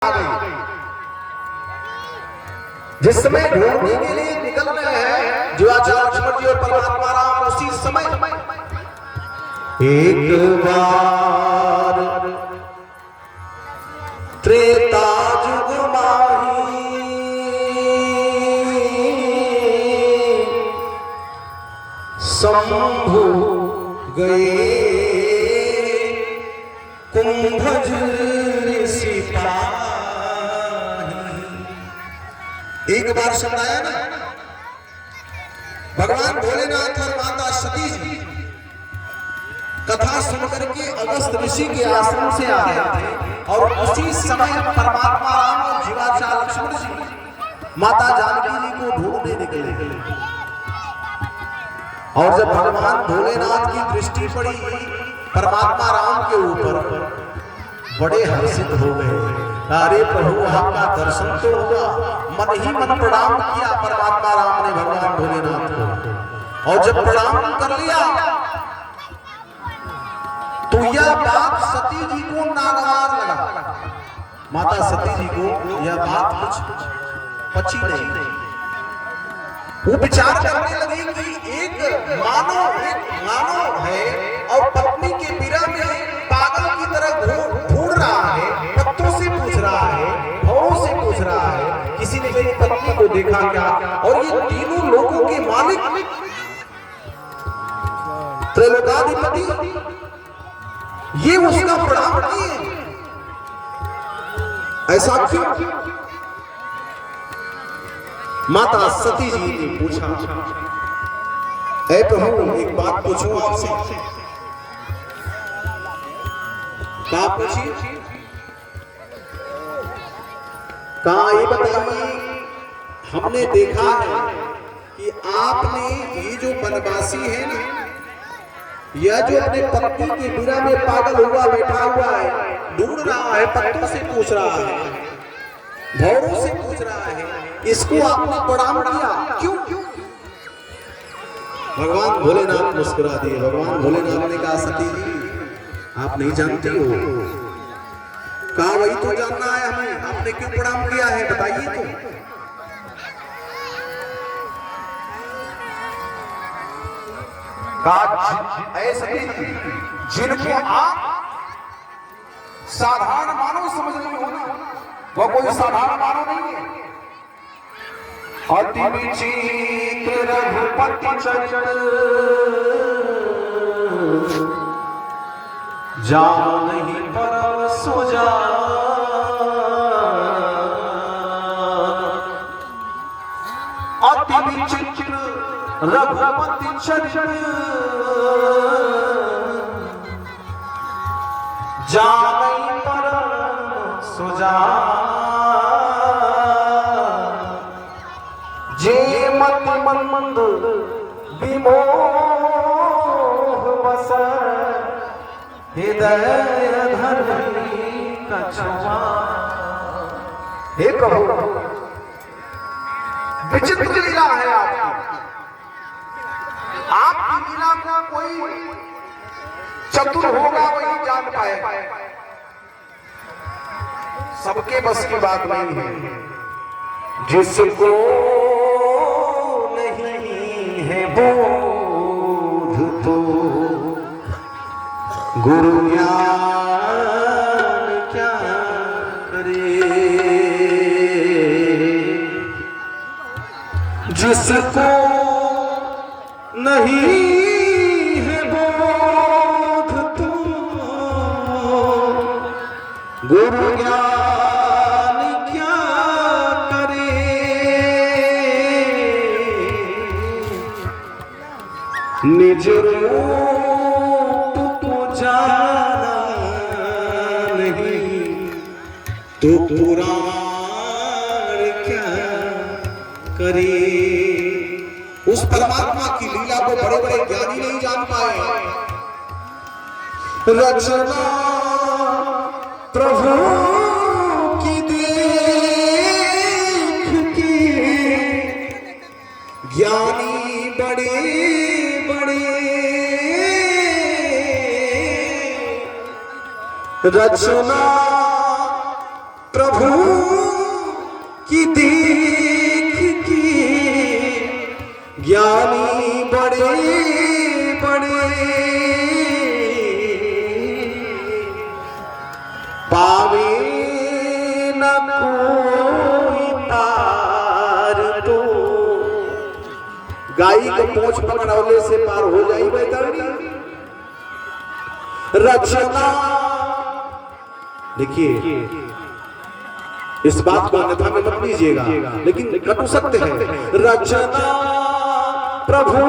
आ गई। जिस समय ढूंढने के लिए निकल रहे हैं जीवाचार्य लक्ष्मण जी और परमात्मा राम, उसी समय एक बार त्रेता जुग माही शंभु गए कुंभज सिपाही। एक बार शब्द आया ना, भगवान भोलेनाथ और माता सती जी कथा सुनकर के अगस्त ऋषि के आश्रम से आ रहे थे और उसी समय परमात्मा राम और जीवाचार्य लक्ष्मण जी माता जानकी जी को ढूंढने निकले। और जब भगवान भोलेनाथ की दृष्टि पड़ी परमात्मा राम के ऊपर, बड़े हर्षित हो गए। अरे प्रभु, आपका दर्शन तो होगा। मन ही मन प्रणाम किया परमात्मा राम ने भगवान भोलेनाथ को, और जब प्रणाम कर लिया तो यह बात सती जी को नागवार लगा। माता सती जी को यह बात कुछ पची नहीं। वो विचार करने लगी कि एक मानव है और पत्नी के बिरह में पागल की तरह ढूंढ रहा है, पत्तों से पूछ रहा है, भौरों से पूछ रहा है, किसी ने मेरी पत्नी को देखा क्या? और ये तीनों लोगों के मालिक त्रैलोकाधिपति ये उसका प्रणाम किए। ऐसा क्यों? माता सती जी ने पूछा, ऐ प्रभु, एक बात पूछूं आपसे। क्या पूछिए? कहा, ये बताइए, हमने देखा है कि आपने ये जो बनवासी है ना, यह जो अपने पत्नी के बिरह में पागल हुआ बैठा हुआ है, ढूंढ रहा है, पत्तों से पूछ रहा है, भौरों से पूछ रहा है, इसको आपने प्रणाम किया क्यों? भगवान भोलेनाथ मुस्कुरा दिए। भगवान भोलेनाथ ने कहा, सती जी, आप नहीं जानती हो। कहा, वही तो जानना है हमें, आपने क्यों प्रणाम किया है, बताइए तो। ऐसे जिनको आप साधारण मानव समझ रहे हो ना, वो कोई साधारण मानव नहीं है। अति विचित्र रघुपति चरित्र जानहि परम सुजान। अति विचित्र रघुपति चरित्र जानहि परम सुजान। जे मति मंद विमोह बस हृदय धरि कछुआ। हे प्रभु, विचित्र लीला है आपकी लीला को कोई चतुर होगा वही जान पाए, सबके बस की बात नहीं है। जिसको नहीं है बोध तो गुरु ज्ञान क्या करे। जिसको नहीं है बोध तो गुरु ज्ञान क्या करे। निज रूप तो जाना नहीं तो पुराण क्या करे। उस परमात्मा की लीला को बड़े बड़े ज्ञानी नहीं जान पाए। रचना प्रभु की देख के ज्ञानी बड़े बड़े रचना प्रभु की देख के ज्ञानी बड़े बड़े पावे न कोई पार तो गाय के पूंछ पकड़ौले से पार हो जाई बैतरणी रचना। देखिए इस बात को अन्यथा में मत लीजिएगा, लेकिन कटु सत्य है। रचना प्रभु